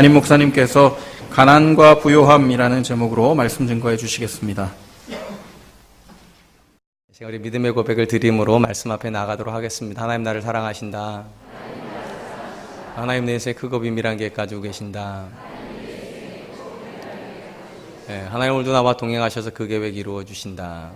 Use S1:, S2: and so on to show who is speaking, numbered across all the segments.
S1: 담임 목사님께서 가난과 부요함이라는 제목으로 말씀 증거해 주시겠습니다.
S2: 제가 우리 믿음의 고백을 드림으로 말씀 앞에 나가도록 하겠습니다. 하나님 나를 사랑하신다. 하나님 내 인생에 크고 비밀한 계획 가지고 계신다. 네, 하나님 오늘도 나와 동행하셔서 그 계획 이루어 주신다.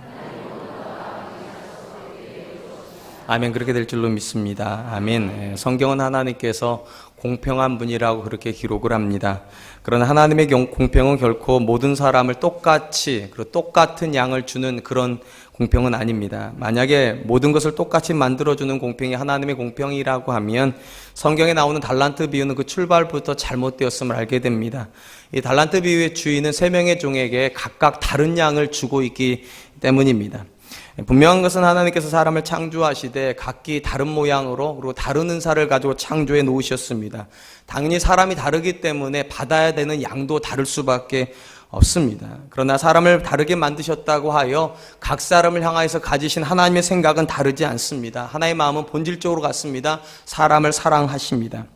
S2: 아멘. 그렇게 될 줄로 믿습니다. 아멘. 성경은 하나님께서 공평한 분이라고 그렇게 기록을 합니다. 그러나 하나님의 공평은 결코 모든 사람을 똑같이 그리고 똑같은 양을 주는 그런 공평은 아닙니다. 만약에 모든 것을 똑같이 만들어주는 공평이 하나님의 공평이라고 하면 성경에 나오는 달란트 비유는 그 출발부터 잘못되었음을 알게 됩니다. 이 달란트 비유의 주인은 3명의 종에게 각각 다른 양을 주고 있기 때문입니다. 분명한 것은 하나님께서 사람을 창조하시되 각기 다른 모양으로 그리고 다른 은사를 가지고 창조해 놓으셨습니다. 당연히 사람이 다르기 때문에 받아야 되는 양도 다를 수밖에 없습니다. 그러나 사람을 다르게 만드셨다고 하여 각 사람을 향하여서 가지신 하나님의 생각은 다르지 않습니다. 하나님의 마음은 본질적으로 같습니다. 사람을 사랑하십니다.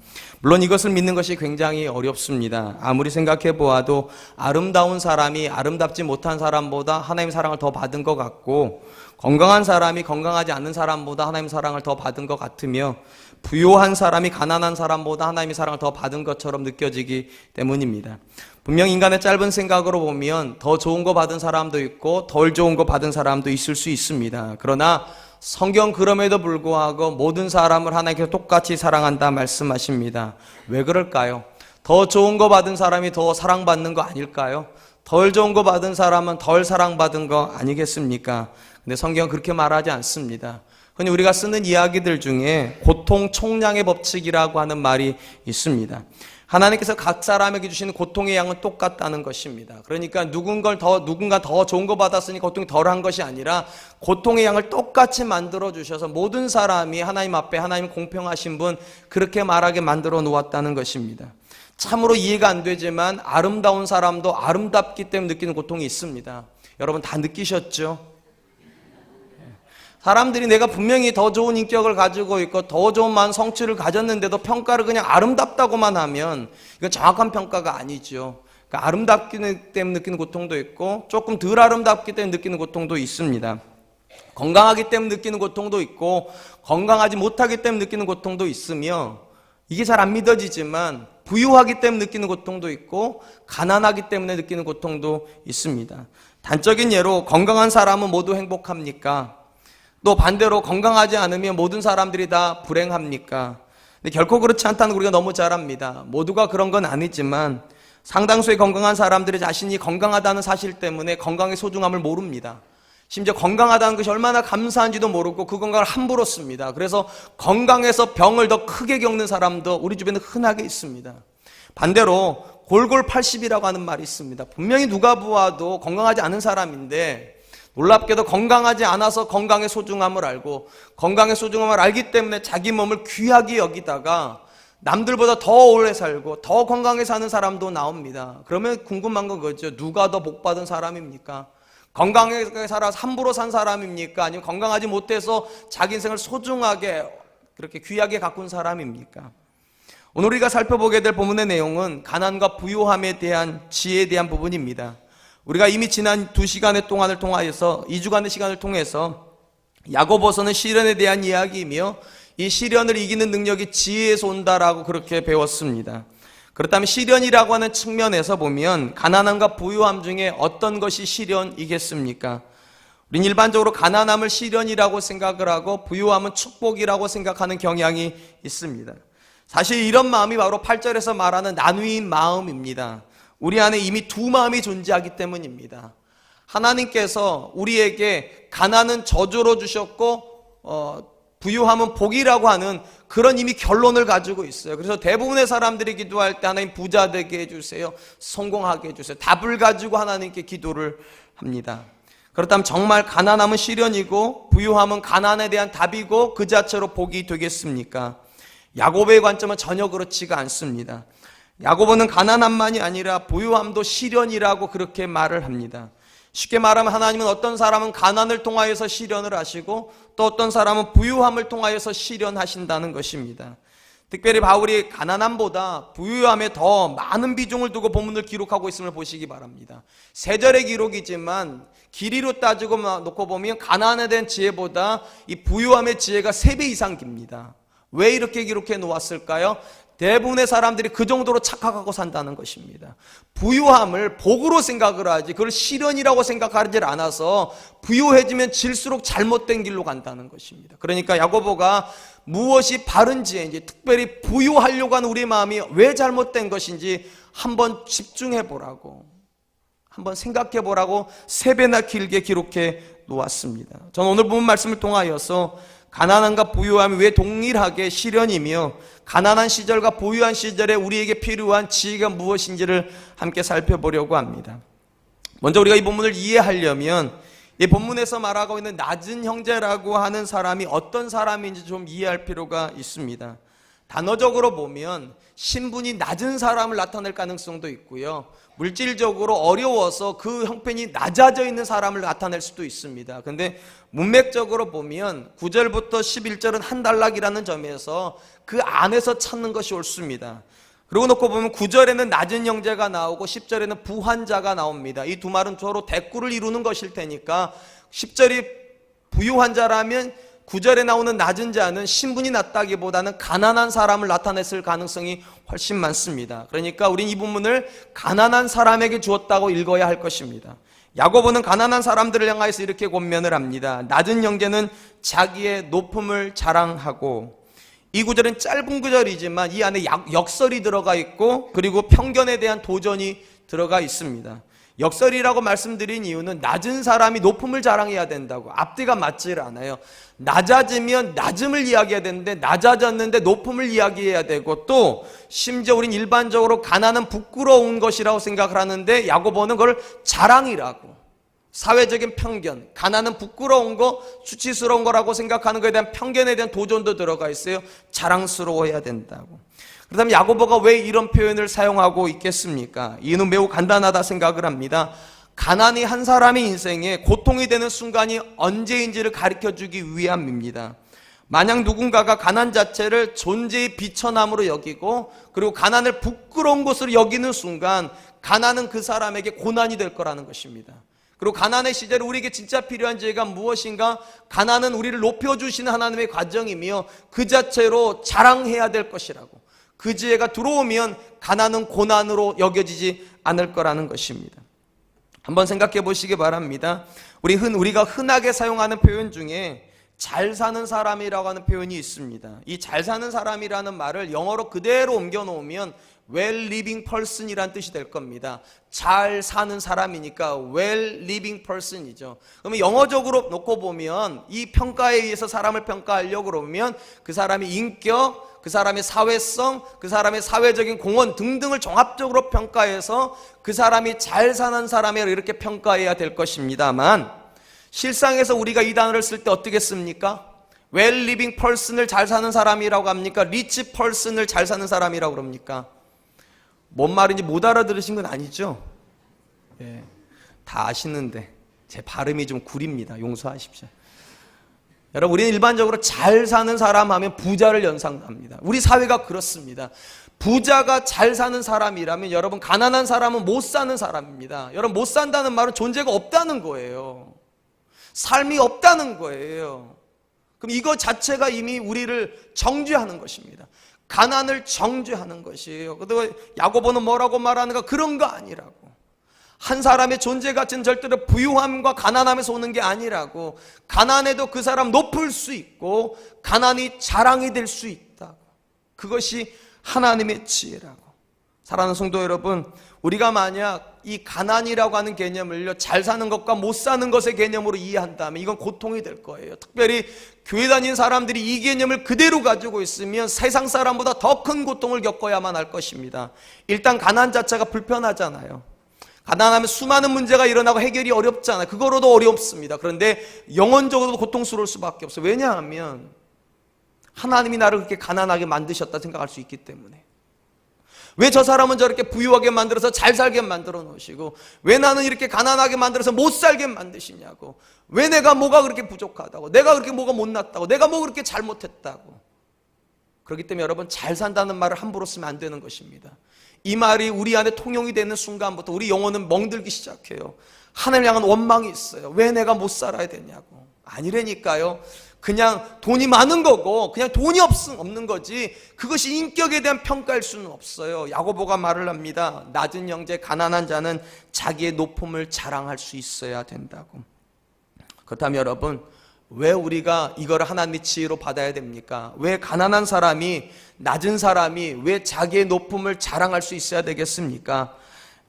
S2: 물론 이것을 믿는 것이 굉장히 어렵습니다. 아무리 생각해 보아도 아름다운 사람이 아름답지 못한 사람보다 하나님의 사랑을 더 받은 것 같고, 건강한 사람이 건강하지 않는 사람보다 하나님의 사랑을 더 받은 것 같으며, 부요한 사람이 가난한 사람보다 하나님의 사랑을 더 받은 것처럼 느껴지기 때문입니다. 분명 인간의 짧은 생각으로 보면 더 좋은 거 받은 사람도 있고 덜 좋은 거 받은 사람도 있을 수 있습니다. 그러나 성경 그럼에도 불구하고 모든 사람을 하나님께서 똑같이 사랑한다 말씀하십니다. 왜 그럴까요? 더 좋은 거 받은 사람이 더 사랑받는 거 아닐까요? 덜 좋은 거 받은 사람은 덜 사랑받은 거 아니겠습니까? 근데 성경은 그렇게 말하지 않습니다. 흔히 우리가 쓰는 이야기들 중에 고통 총량의 법칙이라고 하는 말이 있습니다. 하나님께서 각 사람에게 주시는 고통의 양은 똑같다는 것입니다. 그러니까 누군가 더 좋은 거 받았으니 고통이 덜한 것이 아니라 고통의 양을 똑같이 만들어 주셔서 모든 사람이 하나님 앞에 하나님 공평하신 분 그렇게 말하게 만들어 놓았다는 것입니다. 참으로 이해가 안 되지만 아름다운 사람도 아름답기 때문에 느끼는 고통이 있습니다. 여러분 다 느끼셨죠? 사람들이 내가 분명히 더 좋은 인격을 가지고 있고 더 좋은 많은 성취를 가졌는데도 평가를 그냥 아름답다고만 하면 이건 정확한 평가가 아니죠. 그러니까 아름답기 때문에 느끼는 고통도 있고 조금 덜 아름답기 때문에 느끼는 고통도 있습니다. 건강하기 때문에 느끼는 고통도 있고 건강하지 못하기 때문에 느끼는 고통도 있으며, 이게 잘 안 믿어지지만 부유하기 때문에 느끼는 고통도 있고 가난하기 때문에 느끼는 고통도 있습니다. 단적인 예로 건강한 사람은 모두 행복합니까? 또 반대로 건강하지 않으면 모든 사람들이 다 불행합니까? 근데 결코 그렇지 않다는 거 우리가 너무 잘 압니다. 모두가 그런 건 아니지만 상당수의 건강한 사람들이 자신이 건강하다는 사실 때문에 건강의 소중함을 모릅니다. 심지어 건강하다는 것이 얼마나 감사한지도 모르고 그 건강을 함부로 씁니다. 그래서 건강해서 병을 더 크게 겪는 사람도 우리 주변에 흔하게 있습니다. 반대로 골골 80이라고 하는 말이 있습니다. 분명히 누가 보아도 건강하지 않은 사람인데 놀랍게도 건강하지 않아서 건강의 소중함을 알고 건강의 소중함을 알기 때문에 자기 몸을 귀하게 여기다가 남들보다 더 오래 살고 더 건강하게 사는 사람도 나옵니다. 그러면 궁금한 건 그거죠. 누가 더 복받은 사람입니까? 건강하게 살아서 함부로 산 사람입니까? 아니면 건강하지 못해서 자기 인생을 소중하게 그렇게 귀하게 가꾼 사람입니까? 오늘 우리가 살펴보게 될 본문의 내용은 가난과 부요함에 대한 지혜에 대한 부분입니다. 우리가 이미 지난 2시간의 동안을 통하여서 2주간의 시간을 통해서 야고보서는 시련에 대한 이야기이며 이 시련을 이기는 능력이 지혜에서 온다라고 그렇게 배웠습니다. 그렇다면 시련이라고 하는 측면에서 보면 가난함과 부유함 중에 어떤 것이 시련이겠습니까? 우린 일반적으로 가난함을 시련이라고 생각을 하고 부유함은 축복이라고 생각하는 경향이 있습니다. 사실 이런 마음이 바로 8절에서 말하는 나누인 마음입니다. 우리 안에 이미 두 마음이 존재하기 때문입니다. 하나님께서 우리에게 가난은 저주로 주셨고 부유함은 복이라고 하는 그런 이미 결론을 가지고 있어요. 그래서 대부분의 사람들이 기도할 때 하나님 부자 되게 해주세요, 성공하게 해주세요, 답을 가지고 하나님께 기도를 합니다. 그렇다면 정말 가난함은 시련이고 부유함은 가난에 대한 답이고 그 자체로 복이 되겠습니까? 야고보의 관점은 전혀 그렇지가 않습니다. 야고보는 가난함만이 아니라 부유함도 시련이라고 그렇게 말을 합니다. 쉽게 말하면 하나님은 어떤 사람은 가난을 통하여서 시련을 하시고 또 어떤 사람은 부유함을 통하여서 시련하신다는 것입니다. 특별히 바울이 가난함보다 부유함에 더 많은 비중을 두고 본문을 기록하고 있음을 보시기 바랍니다. 3절의 기록이지만 길이로 따지고 놓고 보면 가난에 대한 지혜보다 이 부유함의 지혜가 3배 이상 깁니다. 왜 이렇게 기록해 놓았을까요? 대부분의 사람들이 그 정도로 착각하고 산다는 것입니다. 부유함을 복으로 생각을 하지 그걸 시련이라고 생각하지 않아서 부유해지면 질수록 잘못된 길로 간다는 것입니다. 그러니까 야고보가 무엇이 바른 지혜인지, 특별히 부유하려고 하는 우리 마음이 왜 잘못된 것인지 한번 집중해 보라고, 한번 생각해 보라고 3배나 길게 기록해 놓았습니다. 저는 오늘 본 말씀을 통하여서 가난함과 부유함이 왜 동일하게 시련이며 가난한 시절과 부유한 시절에 우리에게 필요한 지혜가 무엇인지를 함께 살펴보려고 합니다. 먼저 우리가 이 본문을 이해하려면 이 본문에서 말하고 있는 낮은 형제라고 하는 사람이 어떤 사람인지 좀 이해할 필요가 있습니다. 단어적으로 보면 신분이 낮은 사람을 나타낼 가능성도 있고요, 물질적으로 어려워서 그 형편이 낮아져 있는 사람을 나타낼 수도 있습니다. 근데 문맥적으로 보면 9절부터 11절은 한 단락이라는 점에서 그 안에서 찾는 것이 옳습니다. 그러고 놓고 보면 9절에는 낮은 형제가 나오고 10절에는 부한자가 나옵니다. 이 두 말은 서로 대꾸를 이루는 것일 테니까 10절이 부유한 자라면 9절에 나오는 낮은 자는 신분이 낮다기보다는 가난한 사람을 나타냈을 가능성이 훨씬 많습니다. 그러니까 우린 이 본문을 가난한 사람에게 주었다고 읽어야 할 것입니다. 야고보는 가난한 사람들을 향하여서 이렇게 권면을 합니다. 낮은 형제는 자기의 높음을 자랑하고, 이 구절은 짧은 구절이지만 이 안에 역설이 들어가 있고 그리고 편견에 대한 도전이 들어가 있습니다. 역설이라고 말씀드린 이유는 낮은 사람이 높음을 자랑해야 된다고, 앞뒤가 맞질 않아요. 낮아지면 낮음을 이야기해야 되는데 낮아졌는데 높음을 이야기해야 되고, 또 심지어 우린 일반적으로 가난은 부끄러운 것이라고 생각을 하는데 야고보는 그걸 자랑이라고, 사회적인 편견, 가난은 부끄러운 거, 수치스러운 거라고 생각하는 것에 대한 편견에 대한 도전도 들어가 있어요. 자랑스러워해야 된다고. 그렇다면 야고보가 왜 이런 표현을 사용하고 있겠습니까? 이유는 매우 간단하다 생각을 합니다. 가난이 한 사람의 인생에 고통이 되는 순간이 언제인지를 가르쳐주기 위함입니다. 만약 누군가가 가난 자체를 존재의 비천함으로 여기고 그리고 가난을 부끄러운 것으로 여기는 순간 가난은 그 사람에게 고난이 될 거라는 것입니다. 그리고 가난의 시절에 우리에게 진짜 필요한 지혜가 무엇인가? 가난은 우리를 높여주시는 하나님의 과정이며 그 자체로 자랑해야 될 것이라고, 그 지혜가 들어오면 가난은 고난으로 여겨지지 않을 거라는 것입니다. 한번 생각해 보시기 바랍니다. 우리가 흔하게 사용하는 표현 중에 잘 사는 사람이라고 하는 표현이 있습니다. 이 잘 사는 사람이라는 말을 영어로 그대로 옮겨 놓으면 well living person 이란 뜻이 될 겁니다. 잘 사는 사람이니까 well living person이죠. 그러면 영어적으로 놓고 보면 이 평가에 의해서 사람을 평가하려고 그러면 그 사람의 인격, 그 사람의 사회성, 그 사람의 사회적인 공헌 등등을 종합적으로 평가해서 그 사람이 잘 사는 사람이라고 이렇게 평가해야 될 것입니다만, 실상에서 우리가 이 단어를 쓸 때 어떻게 씁니까? well living person을 잘 사는 사람이라고 합니까? rich person을 잘 사는 사람이라고 그럽니까? 뭔 말인지 못 알아들으신 건 아니죠? 예, 다 아시는데 제 발음이 좀 구립니다. 용서하십시오. 여러분, 우리는 일반적으로 잘 사는 사람 하면 부자를 연상합니다. 우리 사회가 그렇습니다. 부자가 잘 사는 사람이라면 여러분, 가난한 사람은 못 사는 사람입니다. 여러분, 못 산다는 말은 존재가 없다는 거예요. 삶이 없다는 거예요. 그럼 이거 자체가 이미 우리를 정죄하는 것입니다. 가난을 정죄하는 것이에요. 그리고 야고보는 뭐라고 말하는가? 그런 거 아니라고. 한 사람의 존재 가치는 절대로 부유함과 가난함에서 오는 게 아니라고. 가난해도 그 사람 높을 수 있고 가난이 자랑이 될 수 있다고. 그것이 하나님의 지혜라고. 사랑하는 성도 여러분, 우리가 만약 이 가난이라고 하는 개념을요, 잘 사는 것과 못 사는 것의 개념으로 이해한다면 이건 고통이 될 거예요. 특별히 교회 다니는 사람들이 이 개념을 그대로 가지고 있으면 세상 사람보다 더 큰 고통을 겪어야만 할 것입니다. 일단 가난 자체가 불편하잖아요. 가난하면 수많은 문제가 일어나고 해결이 어렵잖아요. 그거로도 어렵습니다. 그런데 영혼적으로도 고통스러울 수밖에 없어요. 왜냐하면 하나님이 나를 그렇게 가난하게 만드셨다 생각할 수 있기 때문에. 왜 저 사람은 저렇게 부유하게 만들어서 잘 살게 만들어 놓으시고 왜 나는 이렇게 가난하게 만들어서 못 살게 만드시냐고, 왜 내가 뭐가 그렇게 부족하다고, 내가 그렇게 뭐가 못났다고, 내가 뭐 그렇게 잘못했다고. 그렇기 때문에 여러분, 잘 산다는 말을 함부로 쓰면 안 되는 것입니다. 이 말이 우리 안에 통용이 되는 순간부터 우리 영혼은 멍들기 시작해요. 하나님을 향한 원망이 있어요. 왜 내가 못 살아야 되냐고. 아니라니까요. 그냥 돈이 많은 거고 그냥 돈이 없는 거지 그것이 인격에 대한 평가일 수는 없어요. 야고보가 말을 합니다. 낮은 형제 가난한 자는 자기의 높음을 자랑할 수 있어야 된다고. 그렇다면 여러분, 왜 우리가 이걸 하나님의 지혜로 받아야 됩니까? 왜 가난한 사람이, 낮은 사람이 왜 자기의 높음을 자랑할 수 있어야 되겠습니까?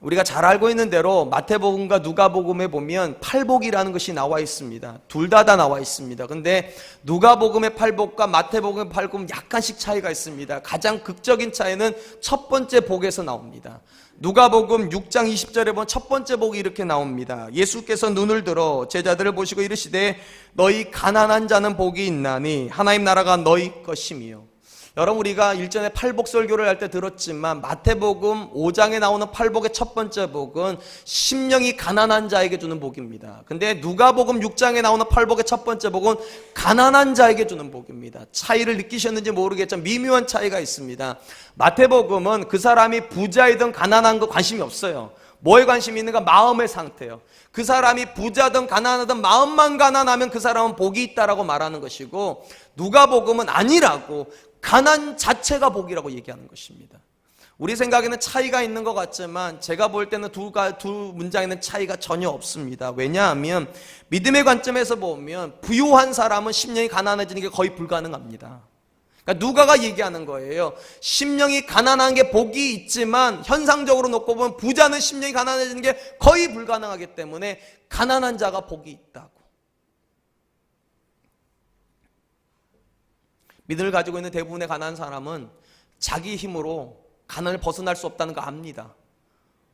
S2: 우리가 잘 알고 있는 대로 마태복음과 누가복음에 보면 팔복이라는 것이 나와 있습니다. 둘 다 나와 있습니다. 근데 누가복음의 팔복과 마태복음의 팔복은 약간씩 차이가 있습니다. 가장 극적인 차이는 첫 번째 복에서 나옵니다. 누가복음 6장 20절에 보면 첫 번째 복이 이렇게 나옵니다. 예수께서 눈을 들어 제자들을 보시고 이르시되 너희 가난한 자는 복이 있나니 하나님 나라가 너희 것이며. 여러분, 우리가 일전에 팔복 설교를 할 때 들었지만 마태복음 5장에 나오는 팔복의 첫 번째 복은 심령이 가난한 자에게 주는 복입니다. 근데 누가복음 6장에 나오는 팔복의 첫 번째 복은 가난한 자에게 주는 복입니다. 차이를 느끼셨는지 모르겠지만 미묘한 차이가 있습니다. 마태복음은 그 사람이 부자이든 가난한 거 관심이 없어요. 뭐에 관심이 있는가? 마음의 상태예요. 그 사람이 부자든 가난하든 마음만 가난하면 그 사람은 복이 있다라고 말하는 것이고, 누가복음은 아니라고, 가난 자체가 복이라고 얘기하는 것입니다. 우리 생각에는 차이가 있는 것 같지만 제가 볼 때는 두 문장에는 차이가 전혀 없습니다. 왜냐하면 믿음의 관점에서 보면 부유한 사람은 심령이 가난해지는 게 거의 불가능합니다. 그러니까 누가가 얘기하는 거예요. 심령이 가난한 게 복이 있지만 현상적으로 놓고 보면 부자는 심령이 가난해지는 게 거의 불가능하기 때문에 가난한 자가 복이 있다고. 믿음을 가지고 있는 대부분의 가난한 사람은 자기 힘으로 가난을 벗어날 수 없다는 거 압니다.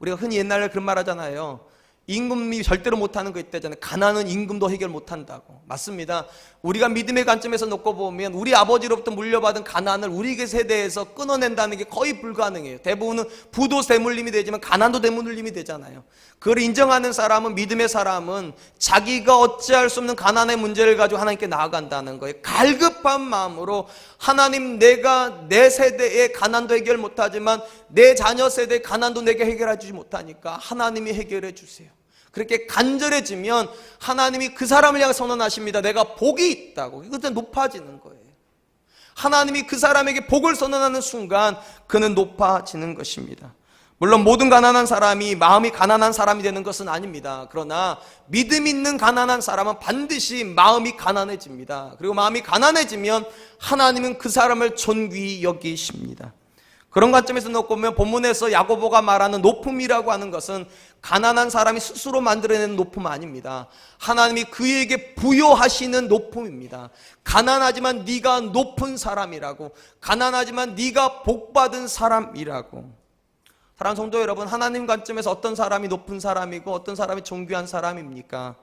S2: 우리가 흔히 옛날에 그런 말 하잖아요. 임금이 절대로 못하는 거 있다잖아요. 가난은 임금도 해결 못한다고. 맞습니다. 우리가 믿음의 관점에서 놓고 보면 우리 아버지로부터 물려받은 가난을 우리 세대에서 끊어낸다는 게 거의 불가능해요. 대부분은 부도 대물림이 되지만 가난도 대물림이 되잖아요. 그걸 인정하는 사람은, 믿음의 사람은 자기가 어찌할 수 없는 가난의 문제를 가지고 하나님께 나아간다는 거예요. 갈급한 마음으로 하나님, 내가 내 세대의 가난도 해결 못하지만 내 자녀 세대의 가난도 내게 해결해 주지 못하니까 하나님이 해결해 주세요. 그렇게 간절해지면 하나님이 그 사람을 향해 선언하십니다. 내가 복이 있다고. 그때 높아지는 거예요. 하나님이 그 사람에게 복을 선언하는 순간 그는 높아지는 것입니다. 물론 모든 가난한 사람이 마음이 가난한 사람이 되는 것은 아닙니다. 그러나 믿음 있는 가난한 사람은 반드시 마음이 가난해집니다. 그리고 마음이 가난해지면 하나님은 그 사람을 존귀히 여기십니다. 그런 관점에서 놓고 보면 본문에서 야고보가 말하는 높음이라고 하는 것은 가난한 사람이 스스로 만들어내는 높음 아닙니다. 하나님이 그에게 부여하시는 높음입니다. 가난하지만 네가 높은 사람이라고, 가난하지만 네가 복받은 사람이라고. 사랑하는 성도 여러분, 하나님 관점에서 어떤 사람이 높은 사람이고 어떤 사람이 존귀한 사람입니까?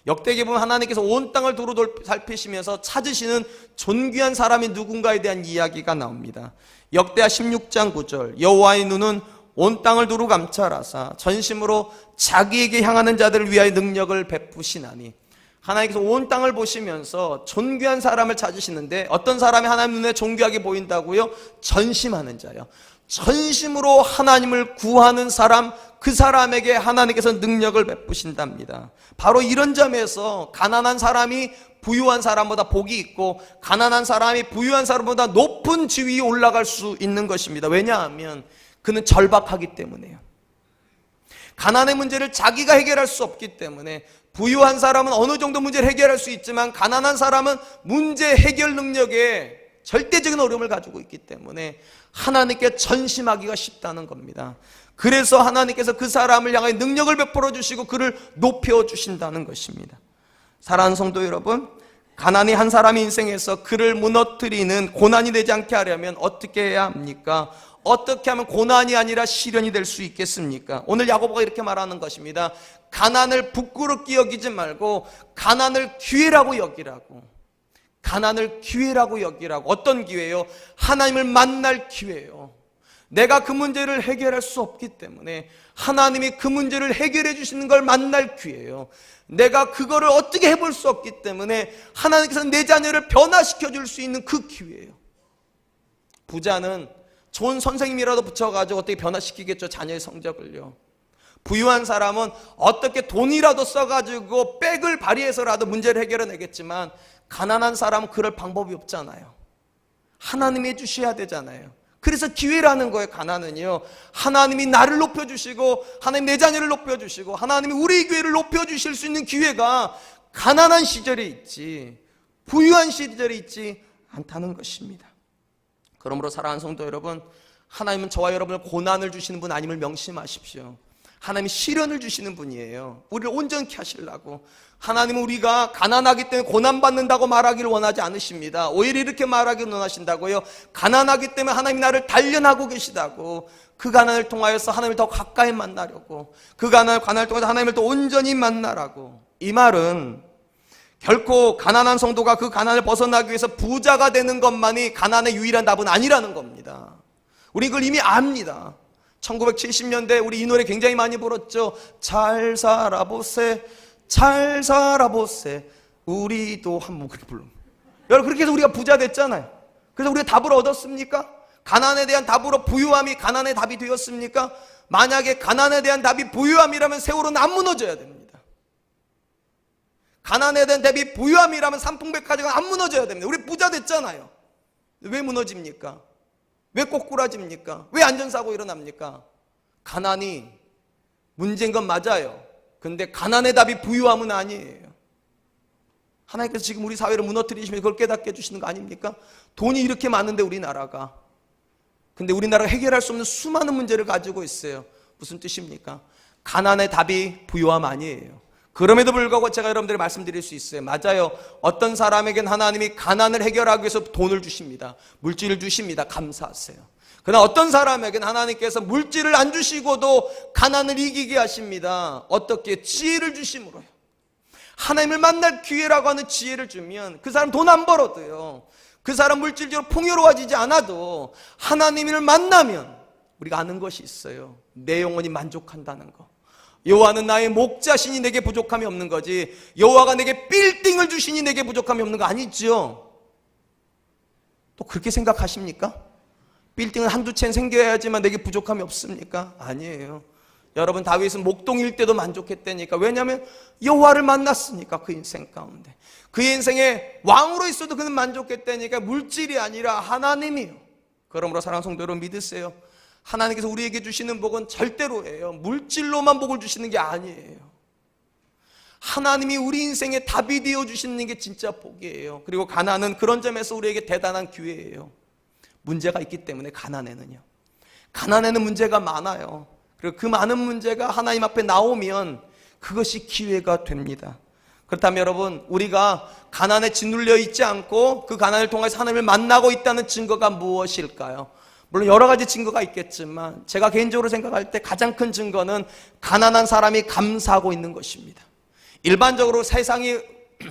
S2: 역대기에 보면 하나님께서 온 땅을 두루 살피시면서 찾으시는 존귀한 사람이 누군가에 대한 이야기가 나옵니다. 역대하 16장 9절, 여호와의 눈은 온 땅을 두루 감찰하사 전심으로 자기에게 향하는 자들을 위하여 능력을 베푸시나니. 하나님께서 온 땅을 보시면서 존귀한 사람을 찾으시는데 어떤 사람이 하나님 눈에 존귀하게 보인다고요? 전심하는 자요. 전심으로 하나님을 구하는 사람, 그 사람에게 하나님께서 능력을 베푸신답니다. 바로 이런 점에서 가난한 사람이 부유한 사람보다 복이 있고 가난한 사람이 부유한 사람보다 높은 지위에 올라갈 수 있는 것입니다. 왜냐하면 그는 절박하기 때문에요. 가난의 문제를 자기가 해결할 수 없기 때문에. 부유한 사람은 어느 정도 문제를 해결할 수 있지만 가난한 사람은 문제 해결 능력에 절대적인 어려움을 가지고 있기 때문에 하나님께 전심하기가 쉽다는 겁니다. 그래서 하나님께서 그 사람을 향해 능력을 베풀어 주시고 그를 높여 주신다는 것입니다. 사랑하는 성도 여러분, 가난이 한 사람의 인생에서 그를 무너뜨리는 고난이 되지 않게 하려면 어떻게 해야 합니까? 어떻게 하면 고난이 아니라 시련이 될 수 있겠습니까? 오늘 야고보가 이렇게 말하는 것입니다. 가난을 부끄럽게 여기지 말고 가난을 기회라고 여기라고. 가난을 기회라고 여기라고. 어떤 기회요? 하나님을 만날 기회요. 내가 그 문제를 해결할 수 없기 때문에 하나님이 그 문제를 해결해 주시는 걸 만날 기회예요. 내가 그거를 어떻게 해볼 수 없기 때문에 하나님께서 내 자녀를 변화시켜 줄 수 있는 그 기회예요. 부자는 좋은 선생님이라도 붙여가지고 어떻게 변화시키겠죠, 자녀의 성적을요. 부유한 사람은 어떻게 돈이라도 써가지고 백을 발휘해서라도 문제를 해결해내겠지만, 가난한 사람은 그럴 방법이 없잖아요. 하나님이 해주셔야 되잖아요. 그래서 기회라는 거예요. 가난은요, 하나님이 나를 높여주시고 하나님 내 자녀를 높여주시고 하나님이 우리 교회를 높여주실 수 있는 기회가 가난한 시절에 있지 부유한 시절에 있지 않다는 것입니다. 그러므로 사랑하는 성도 여러분, 하나님은 저와 여러분을 고난을 주시는 분 아님을 명심하십시오. 하나님이 시련을 주시는 분이에요. 우리를 온전케 하시려고. 하나님은 우리가 가난하기 때문에 고난받는다고 말하기를 원하지 않으십니다. 오히려 이렇게 말하기를 원하신다고요. 가난하기 때문에 하나님이 나를 단련하고 계시다고. 그 가난을 통하여서 하나님을 더 가까이 만나려고, 그 가난을 통해서 하나님을 더 온전히 만나라고. 이 말은 결코 가난한 성도가 그 가난을 벗어나기 위해서 부자가 되는 것만이 가난의 유일한 답은 아니라는 겁니다. 우리 그걸 이미 압니다. 1970년대 우리 이 노래 굉장히 많이 불렀죠. 잘 살아보세, 잘 살아보세, 우리도 한번 그렇게 부릅니다. 여러분, 그렇게 해서 우리가 부자 됐잖아요. 그래서 우리가 답을 얻었습니까? 가난에 대한 답으로 부유함이 가난의 답이 되었습니까? 만약에 가난에 대한 답이 부유함이라면 세월은 안 무너져야 됩니다. 가난에 대한 답이 부유함이라면 삼풍백화점은 안 무너져야 됩니다. 우리 부자 됐잖아요. 왜 무너집니까? 왜 꼬꾸라집니까? 왜 안전사고 일어납니까? 가난이 문제인 건 맞아요. 근데 가난의 답이 부유함은 아니에요. 하나님께서 지금 우리 사회를 무너뜨리시면 그걸 깨닫게 해주시는 거 아닙니까? 돈이 이렇게 많은데 우리나라가. 근데 우리나라가 해결할 수 없는 수많은 문제를 가지고 있어요. 무슨 뜻입니까? 가난의 답이 부유함 아니에요. 그럼에도 불구하고 제가 여러분들에게 말씀드릴 수 있어요. 맞아요. 어떤 사람에겐 하나님이 가난을 해결하기 위해서 돈을 주십니다. 물질을 주십니다. 감사하세요. 그러나 어떤 사람에겐 하나님께서 물질을 안 주시고도 가난을 이기게 하십니다. 어떻게? 지혜를 주심으로요. 하나님을 만날 기회라고 하는 지혜를 주면 그 사람 돈 안 벌어도요, 그 사람 물질적으로 풍요로워지지 않아도 하나님을 만나면 우리가 아는 것이 있어요. 내 영혼이 만족한다는 거. 여호와는 나의 목자시니 내게 부족함이 없는 거지, 여호와가 내게 빌딩을 주시니 내게 부족함이 없는 거 아니죠. 또 그렇게 생각하십니까? 빌딩은 한두 채는 생겨야지만 내게 부족함이 없습니까? 아니에요. 여러분, 다윗은 목동일 때도 만족했다니까. 왜냐하면 여호와를 만났으니까. 그 인생 가운데 그 인생에 왕으로 있어도 그는 만족했다니까. 물질이 아니라 하나님이요. 그러므로 사랑하는 성도 여러분, 믿으세요. 하나님께서 우리에게 주시는 복은 절대로예요. 물질로만 복을 주시는 게 아니에요. 하나님이 우리 인생의 답이 되어 주시는 게 진짜 복이에요. 그리고 가난은 그런 점에서 우리에게 대단한 기회예요. 문제가 있기 때문에 가난에는요. 가난에는 문제가 많아요. 그리고 그 많은 문제가 하나님 앞에 나오면 그것이 기회가 됩니다. 그렇다면 여러분, 우리가 가난에 짓눌려 있지 않고 그 가난을 통해서 하나님을 만나고 있다는 증거가 무엇일까요? 물론 여러 가지 증거가 있겠지만 제가 개인적으로 생각할 때 가장 큰 증거는 가난한 사람이 감사하고 있는 것입니다. 일반적으로 세상이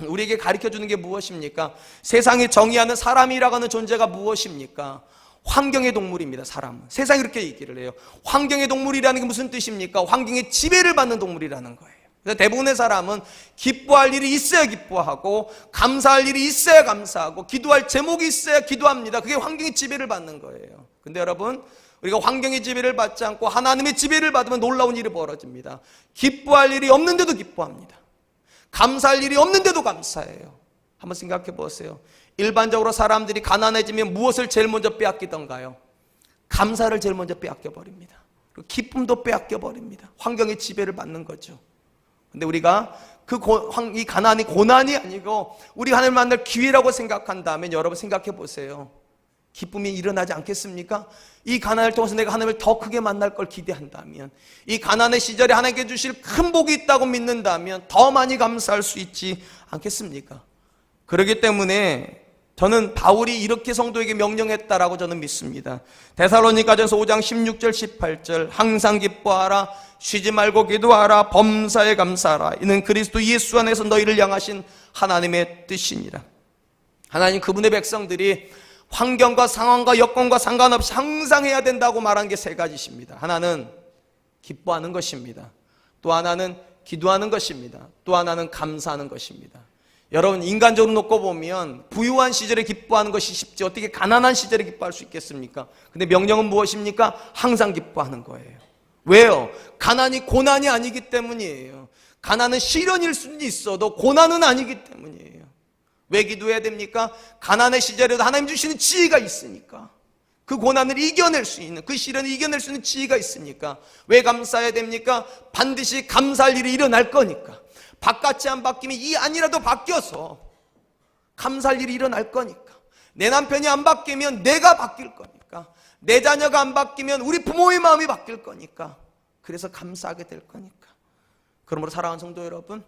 S2: 우리에게 가르쳐주는 게 무엇입니까? 세상이 정의하는 사람이라고 하는 존재가 무엇입니까? 환경의 동물입니다. 사람은. 세상이 그렇게 얘기를 해요. 환경의 동물이라는 게 무슨 뜻입니까? 환경의 지배를 받는 동물이라는 거예요. 그래서 대부분의 사람은 기뻐할 일이 있어야 기뻐하고, 감사할 일이 있어야 감사하고, 기도할 제목이 있어야 기도합니다. 그게 환경의 지배를 받는 거예요. 근데 여러분, 우리가 환경의 지배를 받지 않고 하나님의 지배를 받으면 놀라운 일이 벌어집니다. 기뻐할 일이 없는데도 기뻐합니다. 감사할 일이 없는데도 감사해요. 한번 생각해 보세요. 일반적으로 사람들이 가난해지면 무엇을 제일 먼저 빼앗기던가요? 감사를 제일 먼저 빼앗겨 버립니다. 그리고 기쁨도 빼앗겨 버립니다. 환경의 지배를 받는 거죠. 근데 우리가 이 가난이 고난이 아니고 우리 하나님을 만날 기회라고 생각한다면, 여러분 생각해 보세요. 기쁨이 일어나지 않겠습니까? 이 가난을 통해서 내가 하나님을 더 크게 만날 걸 기대한다면, 이 가난의 시절에 하나님께 주실 큰 복이 있다고 믿는다면 더 많이 감사할 수 있지 않겠습니까? 그렇기 때문에 저는 바울이 이렇게 성도에게 명령했다라고 저는 믿습니다. 데살로니가전서 5장 16절 18절 항상 기뻐하라, 쉬지 말고 기도하라, 범사에 감사하라, 이는 그리스도 예수 안에서 너희를 향하신 하나님의 뜻이니라. 하나님, 그분의 백성들이 환경과 상황과 여건과 상관없이 항상 해야 된다고 말한 게 세 가지십니다. 하나는 기뻐하는 것입니다. 또 하나는 기도하는 것입니다. 또 하나는 감사하는 것입니다. 여러분 인간적으로 놓고 보면 부유한 시절에 기뻐하는 것이 쉽지 어떻게 가난한 시절에 기뻐할 수 있겠습니까? 근데 명령은 무엇입니까? 항상 기뻐하는 거예요. 왜요? 가난이 고난이 아니기 때문이에요. 가난은 시련일 수는 있어도 고난은 아니기 때문이에요. 왜 기도해야 됩니까? 가난의 시절에도 하나님 주시는 지혜가 있으니까. 그 고난을 이겨낼 수 있는, 그 시련을 이겨낼 수 있는 지혜가 있으니까. 왜 감사해야 됩니까? 반드시 감사할 일이 일어날 거니까. 바깥이 안 바뀌면 이 안이라도 바뀌어서 감사할 일이 일어날 거니까. 내 남편이 안 바뀌면 내가 바뀔 거니까. 내 자녀가 안 바뀌면 우리 부모의 마음이 바뀔 거니까. 그래서 감사하게 될 거니까. 그러므로 사랑하는 성도 여러분,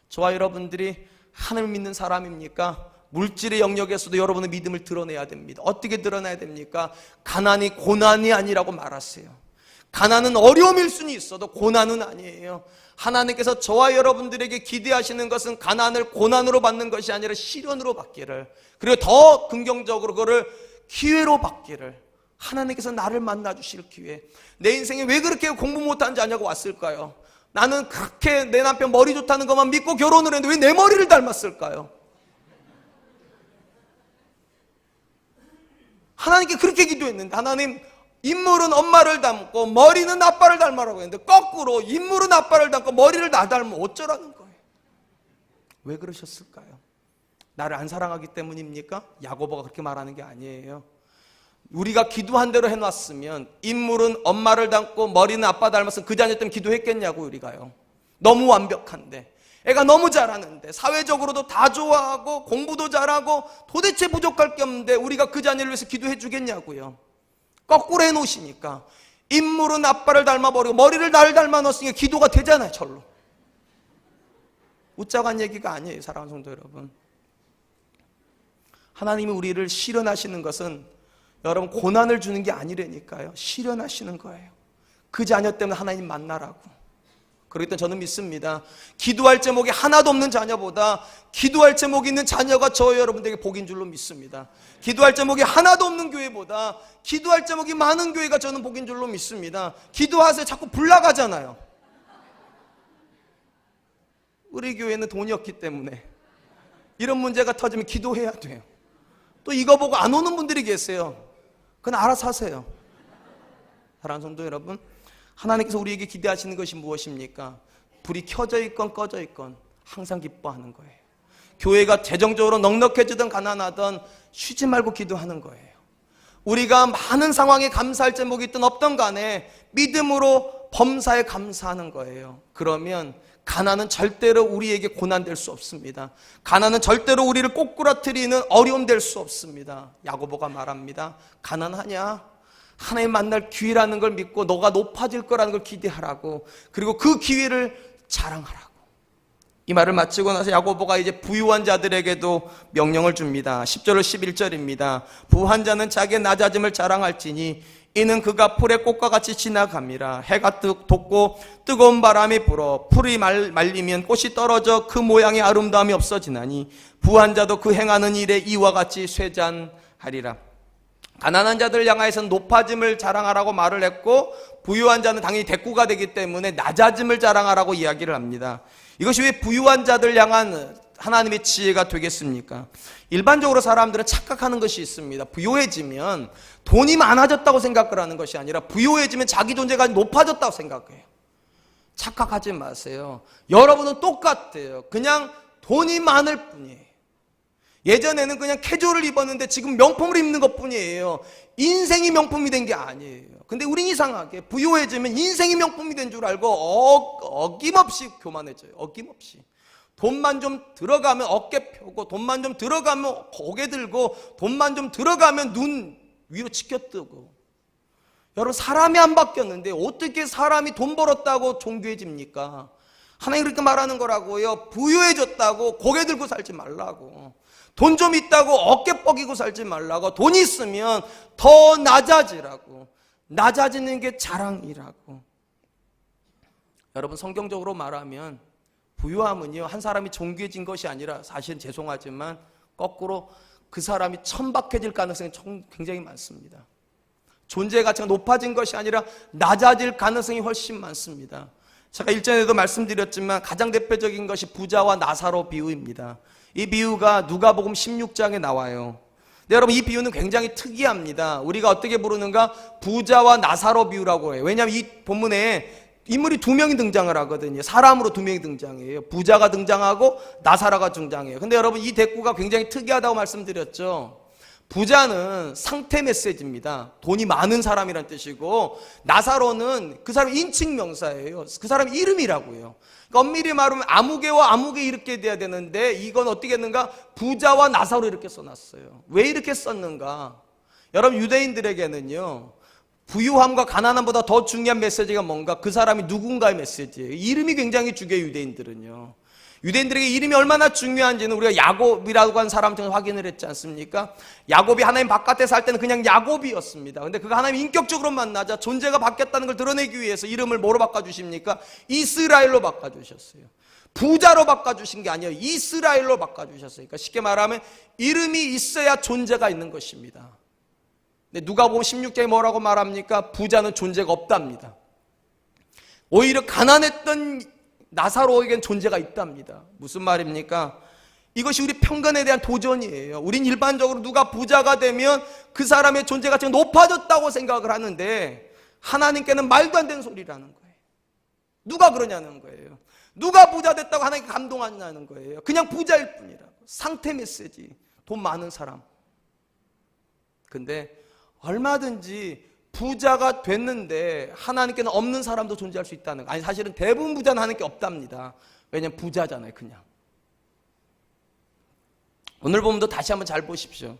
S2: 저와 여러분들이 하나님을 믿는 사람입니까? 물질의 영역에서도 여러분의 믿음을 드러내야 됩니다. 어떻게 드러내야 됩니까? 가난이 고난이 아니라고 말하세요. 가난은 어려움일 수는 있어도 고난은 아니에요. 하나님께서 저와 여러분들에게 기대하시는 것은 가난을 고난으로 받는 것이 아니라 시련으로 받기를, 그리고 더 긍정적으로 그거를 기회로 받기를, 하나님께서 나를 만나 주실 기회. 내 인생에 왜 그렇게 공부 못한 자냐고 왔을까요? 나는 그렇게 내 남편 머리 좋다는 것만 믿고 결혼을 했는데 왜 내 머리를 닮았을까요? 하나님께 그렇게 기도했는데 하나님, 인물은 엄마를 닮고 머리는 아빠를 닮아라고 했는데 거꾸로 인물은 아빠를 닮고 머리를 나 닮으면 어쩌라는 거예요? 왜 그러셨을까요? 나를 안 사랑하기 때문입니까? 야고보가 그렇게 말하는 게 아니에요. 우리가 기도한 대로 해놨으면 인물은 엄마를 닮고 머리는 아빠 닮았으면 그 자녀 때문에 기도했겠냐고. 우리가요, 너무 완벽한데, 애가 너무 잘하는데, 사회적으로도 다 좋아하고 공부도 잘하고 도대체 부족할 게 없는데 우리가 그 자녀를 위해서 기도해 주겠냐고요. 거꾸로 해놓으시니까 인물은 아빠를 닮아버리고 머리를 나를 닮아 놓으니까 기도가 되잖아요. 절로. 웃자고 한 얘기가 아니에요. 사랑하는 성도 여러분, 하나님이 우리를 시련하시는 것은 여러분 고난을 주는 게 아니라니까요. 시련하시는 거예요. 그 자녀 때문에 하나님 만나라고. 그렇기 때문에 저는 믿습니다. 기도할 제목이 하나도 없는 자녀보다 기도할 제목이 있는 자녀가 저와 여러분들에게 복인 줄로 믿습니다. 기도할 제목이 하나도 없는 교회보다 기도할 제목이 많은 교회가 저는 복인 줄로 믿습니다. 기도하세요. 자꾸 불나가잖아요. 우리 교회는 돈이 없기 때문에 이런 문제가 터지면 기도해야 돼요. 또 이거 보고 안 오는 분들이 계세요. 그건 알아서 하세요. 사랑하는 성도 여러분, 하나님께서 우리에게 기대하시는 것이 무엇입니까? 불이 켜져 있건 꺼져 있건 항상 기뻐하는 거예요. 교회가 재정적으로 넉넉해지든 가난하든 쉬지 말고 기도하는 거예요. 우리가 많은 상황에 감사할 제목이 있든 없든 간에 믿음으로 범사에 감사하는 거예요. 그러면 가난은 절대로 우리에게 고난될 수 없습니다. 가난은 절대로 우리를 꼬꾸라뜨리는 어려움 될 수 없습니다. 야고보가 말합니다. 가난하냐? 하나님 만날 기회라는 걸 믿고 너가 높아질 거라는 걸 기대하라고, 그리고 그 기회를 자랑하라고. 이 말을 마치고 나서 야고보가 이제 부유한 자들에게도 명령을 줍니다. 10절 11절입니다. 부한 자는 자기의 낮아짐을 자랑할지니 이는 그가 풀의 꽃과 같이 지나감이라. 해가 돋고 뜨거운 바람이 불어 풀이 말리면 꽃이 떨어져 그 모양의 아름다움이 없어지나니 부한 자도 그 행하는 일에 이와 같이 쇠잔하리라. 가난한 자들을 향하여서는 높아짐을 자랑하라고 말을 했고, 부유한 자는 당연히 대꾸가 되기 때문에 낮아짐을 자랑하라고 이야기를 합니다. 이것이 왜 부유한 자들 향한 하나님의 지혜가 되겠습니까? 일반적으로 사람들은 착각하는 것이 있습니다. 부유해지면 돈이 많아졌다고 생각을 하는 것이 아니라 부유해지면 자기 존재가 높아졌다고 생각해요. 착각하지 마세요. 여러분은 똑같아요. 그냥 돈이 많을 뿐이에요. 예전에는 그냥 캐주얼을 입었는데 지금 명품을 입는 것 뿐이에요. 인생이 명품이 된 게 아니에요. 근데 우린 이상하게 부유해지면 인생이 명품이 된 줄 알고 어김없이 교만해져요. 어김없이. 돈만 좀 들어가면 어깨 펴고, 돈만 좀 들어가면 고개 들고, 돈만 좀 들어가면 눈 위로 치켜뜨고. 여러분, 사람이 안 바뀌었는데 어떻게 사람이 돈 벌었다고 존귀해집니까? 하나님 그렇게 말하는 거라고요. 부유해졌다고 고개 들고 살지 말라고. 돈 좀 있다고 어깨 뻐기고 살지 말라고. 돈 있으면 더 낮아지라고. 낮아지는 게 자랑이라고. 여러분, 성경적으로 말하면 부유함은요, 한 사람이 존귀해진 것이 아니라, 사실은 죄송하지만 거꾸로 그 사람이 천박해질 가능성이 굉장히 많습니다. 존재 가치가 높아진 것이 아니라 낮아질 가능성이 훨씬 많습니다. 제가 일전에도 말씀드렸지만 가장 대표적인 것이 부자와 나사로 비유입니다. 이 비유가 누가복음 16장에 나와요. 근데 여러분, 이 비유는 굉장히 특이합니다. 우리가 어떻게 부르는가? 부자와 나사로 비유라고 해요. 왜냐하면 이 본문에 인물이 두 명이 등장을 하거든요. 사람으로 두 명이 등장해요. 부자가 등장하고 나사로가 등장해요. 근데 여러분, 이 대꾸가 굉장히 특이하다고 말씀드렸죠. 부자는 상태 메시지입니다. 돈이 많은 사람이란 뜻이고, 나사로는 그 사람 인칭 명사예요. 그 사람 이름이라고요. 그러니까 엄밀히 말하면 아무개와 아무개 이렇게 돼야 되는데, 이건 어떻게 했는가? 부자와 나사로 이렇게 써놨어요. 왜 이렇게 썼는가? 여러분, 유대인들에게는요, 부유함과 가난함보다 더 중요한 메시지가 뭔가? 그 사람이 누군가의 메시지예요. 이름이 굉장히 중요해요, 유대인들은요. 유대인들에게 이름이 얼마나 중요한지는 우리가 야곱이라고 하는 사람 통해서 확인을 했지 않습니까? 야곱이 하나님 바깥에 살 때는 그냥 야곱이었습니다. 근데 그가 하나님 인격적으로 만나자 존재가 바뀌었다는 걸 드러내기 위해서 이름을 뭐로 바꿔주십니까? 이스라엘로 바꿔주셨어요. 부자로 바꿔주신 게 아니에요. 이스라엘로 바꿔주셨어요. 그러니까 쉽게 말하면 이름이 있어야 존재가 있는 것입니다. 근데 누가복음 16장에 뭐라고 말합니까? 부자는 존재가 없답니다. 오히려 가난했던 나사로에겐 존재가 있답니다. 무슨 말입니까? 이것이 우리 편견에 대한 도전이에요. 우린 일반적으로 누가 부자가 되면 그 사람의 존재 가치가 높아졌다고 생각을 하는데, 하나님께는 말도 안 되는 소리라는 거예요. 누가 그러냐는 거예요. 누가 부자 됐다고 하나님께 감동하냐는 거예요. 그냥 부자일 뿐이라고. 상태 메시지. 돈 많은 사람. 근데 얼마든지 부자가 됐는데 하나님께는 없는 사람도 존재할 수 있다는 거. 아니, 사실은 대부분 부자는 하나님께 없답니다. 왜냐면 부자잖아요, 그냥. 오늘 본문도 다시 한번 잘 보십시오.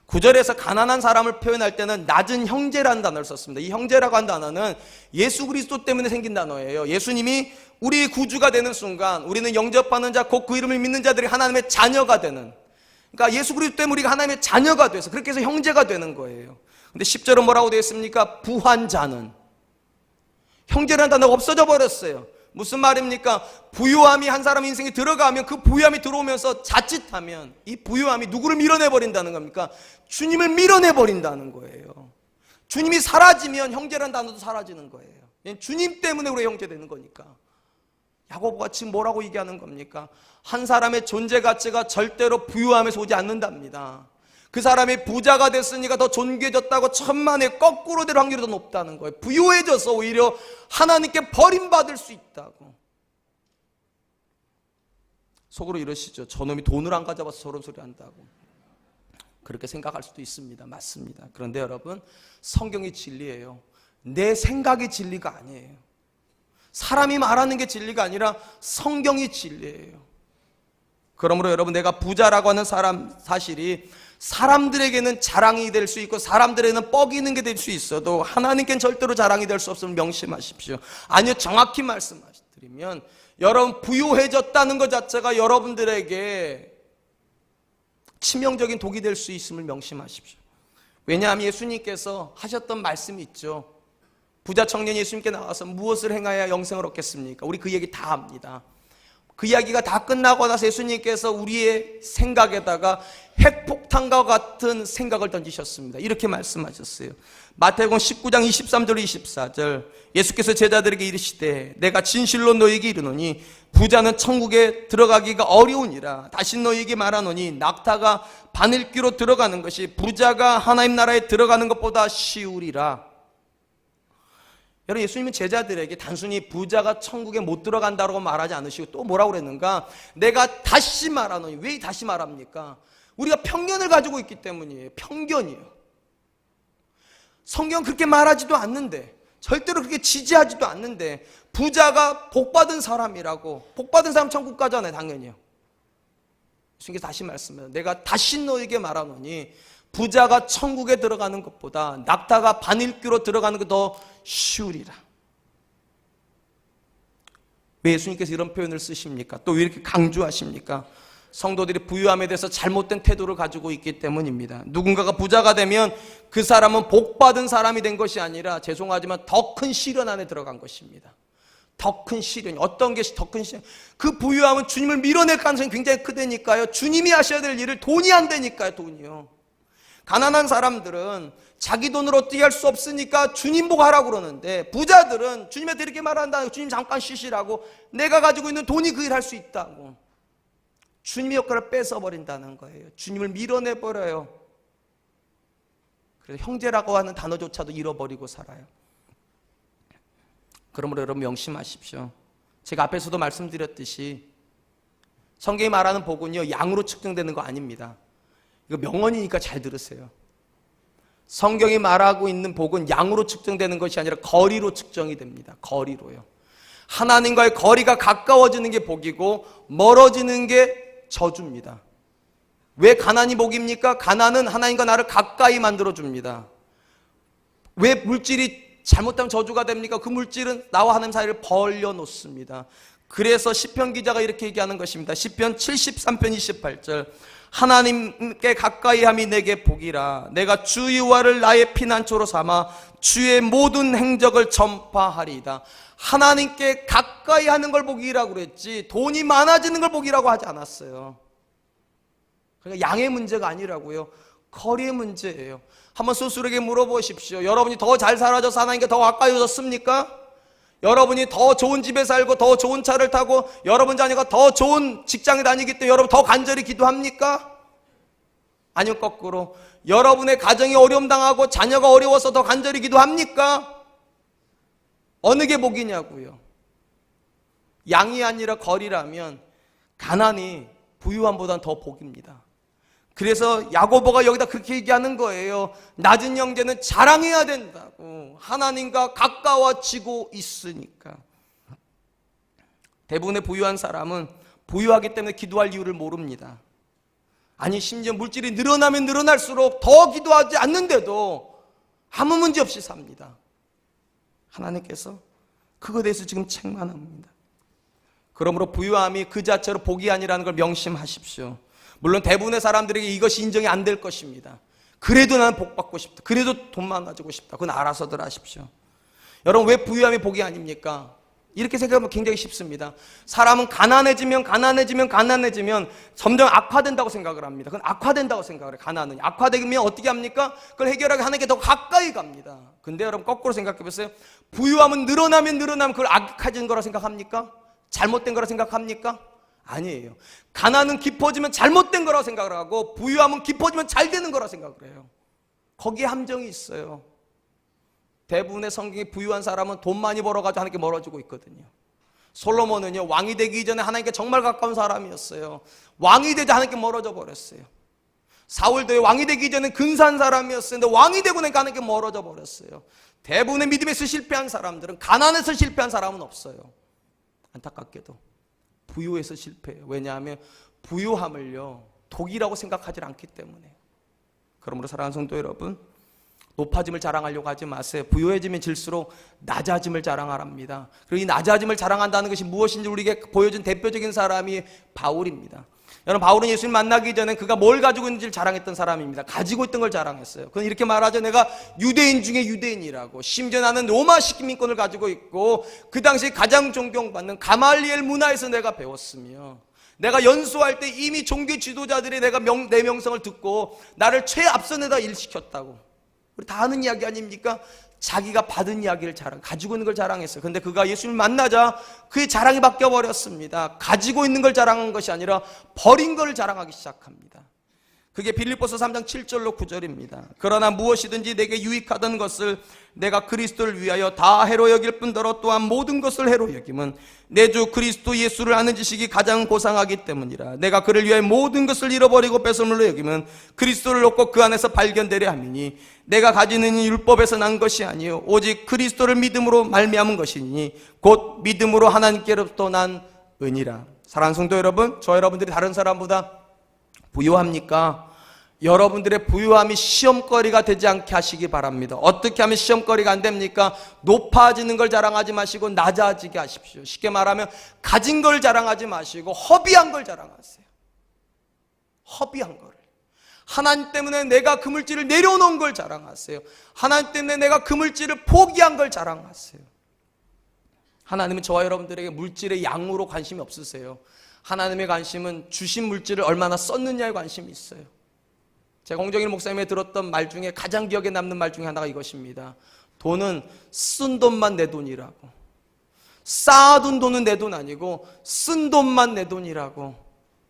S2: 9절에서 가난한 사람을 표현할 때는 낮은 형제라는 단어를 썼습니다. 이 형제라고 한 단어는 예수 그리스도 때문에 생긴 단어예요. 예수님이 우리의 구주가 되는 순간 우리는 영접하는 자, 곧 그 이름을 믿는 자들이 하나님의 자녀가 되는, 그러니까 예수 그리스도 때문에 우리가 하나님의 자녀가 돼서 그렇게 해서 형제가 되는 거예요. 근데 10절은 뭐라고 되어 있습니까? 부한 자는. 형제라는 단어가 없어져 버렸어요. 무슨 말입니까? 부유함이 한 사람 인생에 들어가면, 그 부유함이 들어오면서 자칫하면 이 부유함이 누구를 밀어내버린다는 겁니까? 주님을 밀어내버린다는 거예요. 주님이 사라지면 형제라는 단어도 사라지는 거예요. 주님 때문에 우리가 형제 되는 거니까. 야고보가 지금 뭐라고 얘기하는 겁니까? 한 사람의 존재 가치가 절대로 부유함에서 오지 않는답니다. 그 사람이 부자가 됐으니까 더 존귀해졌다고 천만에 거꾸로 될 확률이 더 높다는 거예요. 부유해져서 오히려 하나님께 버림받을 수 있다고. 속으로 이러시죠. 저놈이 돈을 안 가져와서 저런 소리 한다고. 그렇게 생각할 수도 있습니다. 맞습니다. 그런데 여러분, 성경이 진리예요. 내 생각이 진리가 아니에요. 사람이 말하는 게 진리가 아니라 성경이 진리예요. 그러므로 여러분, 내가 부자라고 하는 사실이 사람들에게는 자랑이 될 수 있고 사람들에게는 뻐기는 게 될 수 있어도 하나님께는 절대로 자랑이 될 수 없음을 명심하십시오. 아니요, 정확히 말씀드리면 여러분, 부유해졌다는 것 자체가 여러분들에게 치명적인 독이 될 수 있음을 명심하십시오. 왜냐하면 예수님께서 하셨던 말씀이 있죠. 부자 청년이 예수님께 나와서 무엇을 행하여야 영생을 얻겠습니까? 우리 그 얘기 다 합니다. 그 이야기가 다 끝나고 나서 예수님께서 우리의 생각에다가 핵폭탄과 같은 생각을 던지셨습니다. 이렇게 말씀하셨어요. 마태복음 19장 23절 24절, 예수께서 제자들에게 이르시되 내가 진실로 너희에게 이르노니 부자는 천국에 들어가기가 어려우니라. 다시 너희에게 말하노니 낙타가 바늘귀로 들어가는 것이 부자가 하나님 나라에 들어가는 것보다 쉬우리라. 여러분, 예수님은 제자들에게 단순히 부자가 천국에 못 들어간다고 말하지 않으시고 또 뭐라고 그랬는가? 내가 다시 말하노니. 왜 다시 말합니까? 우리가 편견을 가지고 있기 때문이에요. 편견이에요. 성경은 그렇게 말하지도 않는데, 절대로 그렇게 지지하지도 않는데, 부자가 복받은 사람이라고. 복받은 사람 천국 가잖아요, 당연히요. 예수님께서 다시 말씀해요. 내가 다시 너에게 말하노니 부자가 천국에 들어가는 것보다 낙타가 바늘귀로 들어가는 게 더 쉬우리라. 왜 예수님께서 이런 표현을 쓰십니까? 또 왜 이렇게 강조하십니까? 성도들이 부유함에 대해서 잘못된 태도를 가지고 있기 때문입니다. 누군가가 부자가 되면 그 사람은 복받은 사람이 된 것이 아니라, 죄송하지만 더 큰 시련 안에 들어간 것입니다. 더 큰 시련. 어떤 게 더 큰 시련? 그 부유함은 주님을 밀어낼 가능성이 굉장히 크다니까요. 주님이 하셔야 될 일을 돈이 안 되니까요. 돈이요. 가난한 사람들은 자기 돈으로 어떻게 할 수 없으니까 주님 보고 하라고 그러는데, 부자들은 주님한테 이렇게 말한다. 주님 잠깐 쉬시라고. 내가 가지고 있는 돈이 그 일 할 수 있다고. 주님의 역할을 뺏어버린다는 거예요. 주님을 밀어내버려요. 그래서 형제라고 하는 단어조차도 잃어버리고 살아요. 그러므로 여러분 명심하십시오. 제가 앞에서도 말씀드렸듯이 성경이 말하는 복은요, 양으로 측정되는 거 아닙니다. 이거 명언이니까 잘 들으세요. 성경이 말하고 있는 복은 양으로 측정되는 것이 아니라 거리로 측정이 됩니다. 거리로요. 하나님과의 거리가 가까워지는 게 복이고 멀어지는 게 저주입니다. 왜 가난이 복입니까? 가난은 하나님과 나를 가까이 만들어줍니다. 왜 물질이 잘못하면 저주가 됩니까? 그 물질은 나와 하나님 사이를 벌려놓습니다. 그래서 시편 기자가 이렇게 얘기하는 것입니다. 시편 73편 28절, 하나님께 가까이함이 내게 복이라. 내가 주 여호와를 나의 피난처로 삼아 주의 모든 행적을 전파하리이다. 하나님께 가까이 하는 걸 복이라고 그랬지 돈이 많아지는 걸 복이라고 하지 않았어요. 그러니까 양의 문제가 아니라고요. 거리의 문제예요. 한번 스스로에게 물어보십시오. 여러분이 더 잘 살아져서 하나님께 더 가까이졌습니까? 여러분이 더 좋은 집에 살고 더 좋은 차를 타고 여러분 자녀가 더 좋은 직장에 다니기 때문에 여러분 더 간절히 기도합니까? 아니면 거꾸로 여러분의 가정이 어려움 당하고 자녀가 어려워서 더 간절히 기도합니까? 어느 게 복이냐고요. 양이 아니라 거리라면 가난이 부유함보다는 더 복입니다. 그래서 야고보가 여기다 그렇게 얘기하는 거예요. 낮은 형제는 자랑해야 된다고. 하나님과 가까워지고 있으니까. 대부분의 부유한 사람은 부유하기 때문에 기도할 이유를 모릅니다. 아니 심지어 물질이 늘어나면 늘어날수록 더 기도하지 않는데도 아무 문제 없이 삽니다. 하나님께서 그거에 대해서 지금 책망합니다. 그러므로 부유함이 그 자체로 복이 아니라는 걸 명심하십시오. 물론 대부분의 사람들에게 이것이 인정이 안 될 것입니다. 그래도 나는 복 받고 싶다. 그래도 돈 많아지고 싶다. 그건 알아서들 하십시오. 여러분 왜 부유함이 복이 아닙니까? 이렇게 생각하면 굉장히 쉽습니다. 사람은 가난해지면 점점 악화된다고 생각을 합니다. 그건 악화된다고 생각을 해요. 가난은 악화되면 어떻게 합니까? 그걸 해결하기 하나님께 더 가까이 갑니다. 근데 여러분 거꾸로 생각해 보세요. 부유함은 늘어나면 그걸 악화진 거라 생각합니까? 잘못된 거라 생각합니까? 아니에요. 가난은 깊어지면 잘못된 거라고 생각을 하고 부유함은 깊어지면 잘 되는 거라고 생각을 해요. 거기에 함정이 있어요. 대부분의 성경이 부유한 사람은 돈 많이 벌어가지고 하나님께 멀어지고 있거든요. 솔로몬은요, 왕이 되기 이전에 하나님께 정말 가까운 사람이었어요. 왕이 되자 하나님께 멀어져 버렸어요. 사울도 왕이 되기 전에 근사한 사람이었는데 왕이 되고 나니까 하나님께 멀어져 버렸어요. 대부분의 믿음에서 실패한 사람들은 가난해서 실패한 사람은 없어요. 안타깝게도 부유해서 실패해요. 왜냐하면 부유함을요 독이라고 생각하지 않기 때문에. 그러므로 사랑하는 성도 여러분, 높아짐을 자랑하려고 하지 마세요. 부유해지면 질수록 낮아짐을 자랑하랍니다. 그리고 이 낮아짐을 자랑한다는 것이 무엇인지 우리에게 보여준 대표적인 사람이 바울입니다. 여러분, 바울은 예수님 만나기 전에 그가 뭘 가지고 있는지를 자랑했던 사람입니다. 가지고 있던 걸 자랑했어요. 그건 이렇게 말하죠. 내가 유대인 중에 유대인이라고. 심지어 나는 로마 식민권을 가지고 있고 그 당시 가장 존경받는 가말리엘 문화에서 내가 배웠으며 내가 연수할 때 이미 종교 지도자들이 내 명성을 듣고 나를 최앞선에다 일시켰다고. 우리 다 아는 이야기 아닙니까? 자기가 받은 이야기를 가지고 있는 걸 자랑했어요. 그런데 그가 예수님을 만나자 그의 자랑이 바뀌어버렸습니다. 가지고 있는 걸 자랑한 것이 아니라 버린 걸 자랑하기 시작합니다. 그게 빌립보서 3장 7절로 9절입니다. 그러나 무엇이든지 내게 유익하던 것을 내가 그리스도를 위하여 다 해로 여길 뿐더러 또한 모든 것을 해로 여김은 내 주 그리스도 예수를 아는 지식이 가장 고상하기 때문이라. 내가 그를 위하여 모든 것을 잃어버리고 뺏어물로 여김은 그리스도를 얻고 그 안에서 발견되려 함이니 내가 가지는 이 율법에서 난 것이 아니요 오직 그리스도를 믿음으로 말미암은 것이니 곧 믿음으로 하나님께로부터 난 은이라. 사랑하는 성도 여러분, 저 여러분들이 다른 사람보다 부유합니까? 여러분들의 부유함이 시험거리가 되지 않게 하시기 바랍니다. 어떻게 하면 시험거리가 안 됩니까? 높아지는 걸 자랑하지 마시고 낮아지게 하십시오. 쉽게 말하면 가진 걸 자랑하지 마시고 허비한 걸 자랑하세요. 허비한 거를. 하나님 때문에 내가 그 물질을 내려놓은 걸 자랑하세요. 하나님 때문에 내가 그 물질을 포기한 걸 자랑하세요. 하나님은 저와 여러분들에게 물질의 양으로 관심이 없으세요. 하나님의 관심은 주신 물질을 얼마나 썼느냐에 관심이 있어요. 제가 홍정일 목사님의 들었던 말 중에 가장 기억에 남는 말 중에 하나가 이것입니다. 돈은 쓴 돈만 내 돈이라고. 쌓아둔 돈은 내 돈 아니고 쓴 돈만 내 돈이라고.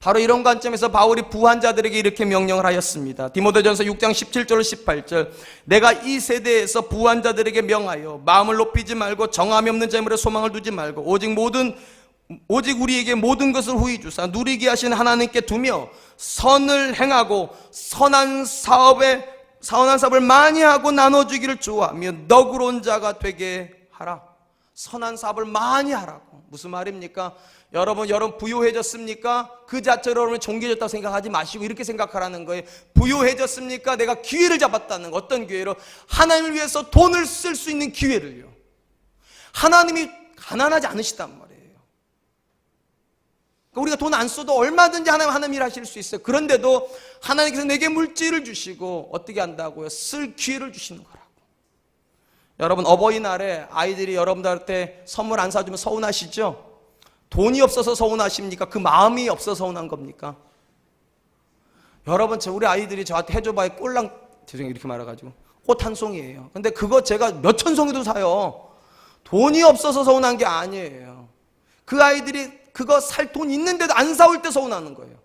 S2: 바로 이런 관점에서 바울이 부한 자들에게 이렇게 명령을 하였습니다. 디모데전서 6장 17절 18절 내가 이 세대에서 부한 자들에게 명하여 마음을 높이지 말고 정함이 없는 재물에 소망을 두지 말고 오직 우리에게 모든 것을 후히 주사 누리게 하신 하나님께 두며 선을 행하고 선한 사업을 많이 하고 나눠주기를 좋아하며 너그러운 자가 되게 하라. 선한 사업을 많이 하라고. 무슨 말입니까? 여러분 부유해졌습니까? 그 자체로 여러분이 존귀해졌다고 생각하지 마시고 이렇게 생각하라는 거예요. 부유해졌습니까? 내가 기회를 잡았다는 거. 어떤 기회로? 하나님을 위해서 돈을 쓸 수 있는 기회를요. 하나님이 가난하지 않으시단 말이에요. 그러니까 우리가 돈 안 써도 얼마든지 하나님 일 하실 수 있어요. 그런데도 하나님께서 내게 물질을 주시고 어떻게 한다고요? 쓸 기회를 주시는 거라고. 여러분 어버이날에 아이들이 여러분들한테 선물 안 사주면 서운하시죠? 돈이 없어서 서운하십니까? 그 마음이 없어서 서운한 겁니까? 여러분 우리 아이들이 저한테 해줘봐야 죄송해요 이렇게 말해가지고 꽃 한 송이에요. 근데 그거 제가 몇천 송이도 사요. 돈이 없어서 서운한 게 아니에요. 그 아이들이 그거 살 돈 있는데도 안 사올 때 서운하는 거예요.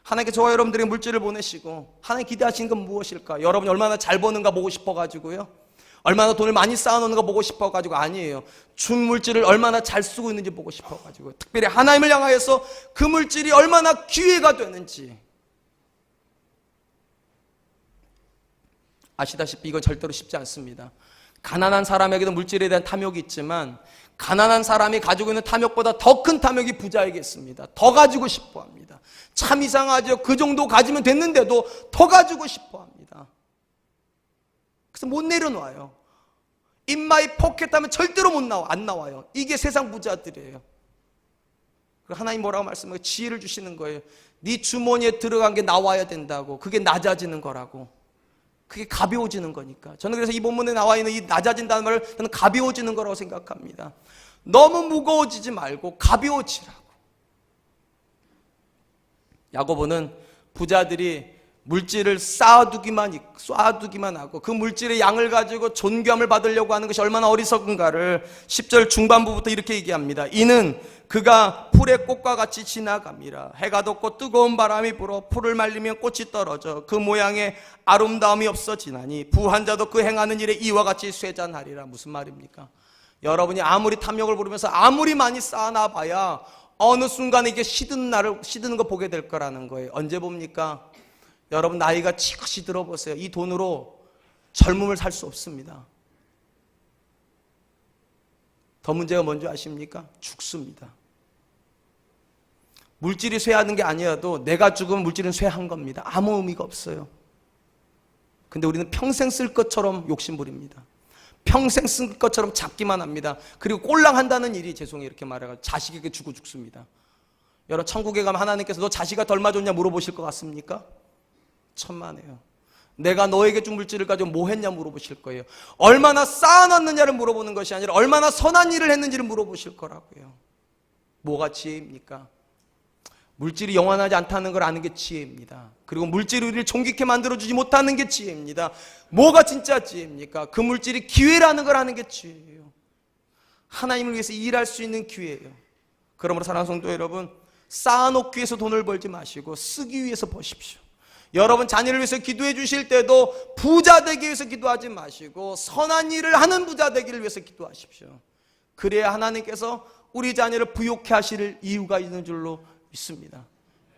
S2: 하나님께 저와 여러분들에게 물질을 보내시고 하나님 기대하시는 건 무엇일까? 여러분이 얼마나 잘 버는가 보고 싶어가지고요. 얼마나 돈을 많이 쌓아놓는가 보고 싶어가지고 아니에요. 준 물질을 얼마나 잘 쓰고 있는지 보고 싶어가지고 특별히 하나님을 향하여서 그 물질이 얼마나 기회가 되는지 아시다시피 이건 절대로 쉽지 않습니다. 가난한 사람에게도 물질에 대한 탐욕이 있지만 가난한 사람이 가지고 있는 탐욕보다 더 큰 탐욕이 부자에게 있습니다. 더 가지고 싶어합니다. 참 이상하죠. 그 정도 가지면 됐는데도 더 가지고 싶어합니다. 그래서 못 내려놔요. In my pocket 하면 절대로 안 나와요. 이게 세상 부자들이에요. 하나님 뭐라고 말씀해요? 지혜를 주시는 거예요. 네 주머니에 들어간 게 나와야 된다고. 그게 낮아지는 거라고. 그게 가벼워지는 거니까. 저는 그래서 이 본문에 나와 있는 이 낮아진다는 말을 저는 가벼워지는 거라고 생각합니다. 너무 무거워지지 말고 가벼워지라고. 야고보는 부자들이 물질을 쌓아두기만 하고 그 물질의 양을 가지고 존귀함을 받으려고 하는 것이 얼마나 어리석은가를 10절 중반부부터 이렇게 얘기합니다. 이는 그가 풀의 꽃과 같이 지나갑니다. 해가 돋고 뜨거운 바람이 불어 풀을 말리면 꽃이 떨어져 그 모양의 아름다움이 없어지나니 부한 자도 그 행하는 일에 이와 같이 쇠잔하리라. 무슨 말입니까? 여러분이 아무리 탐욕을 부르면서 아무리 많이 쌓아놔봐야 어느 순간에 이게 시드는 거 보게 될 거라는 거예요. 언제 봅니까? 여러분 나이가 지긋이 들어보세요. 이 돈으로 젊음을 살 수 없습니다. 더 문제가 뭔지 아십니까? 죽습니다. 물질이 쇠하는 게 아니어도 내가 죽으면 물질은 쇠한 겁니다. 아무 의미가 없어요. 근데 우리는 평생 쓸 것처럼 욕심부립니다. 평생 쓸 것처럼 잡기만 합니다. 그리고 꼴랑한다는 일이 죄송해요 이렇게 말해가지고 자식에게 주고 죽습니다. 여러분 천국에 가면 하나님께서 너 자식아 더 얼마 줬냐 물어보실 것 같습니까? 천만에요. 내가 너에게 준 물질을 가지고 뭐 했냐 물어보실 거예요. 얼마나 쌓아놨느냐를 물어보는 것이 아니라 얼마나 선한 일을 했는지를 물어보실 거라고요. 뭐가 지혜입니까? 물질이 영원하지 않다는 걸 아는 게 지혜입니다. 그리고 물질이 우리를 존귀케 만들어주지 못하는 게 지혜입니다. 뭐가 진짜 지혜입니까? 그 물질이 기회라는 걸 아는 게 지혜예요. 하나님을 위해서 일할 수 있는 기회예요. 그러므로 사랑하는 성도 여러분, 쌓아놓기 위해서 돈을 벌지 마시고 쓰기 위해서 버십시오. 여러분 자녀를 위해서 기도해 주실 때도 부자 되기 위해서 기도하지 마시고 선한 일을 하는 부자 되기를 위해서 기도하십시오. 그래야 하나님께서 우리 자녀를 부욕해 하실 이유가 있는 줄로 믿습니다.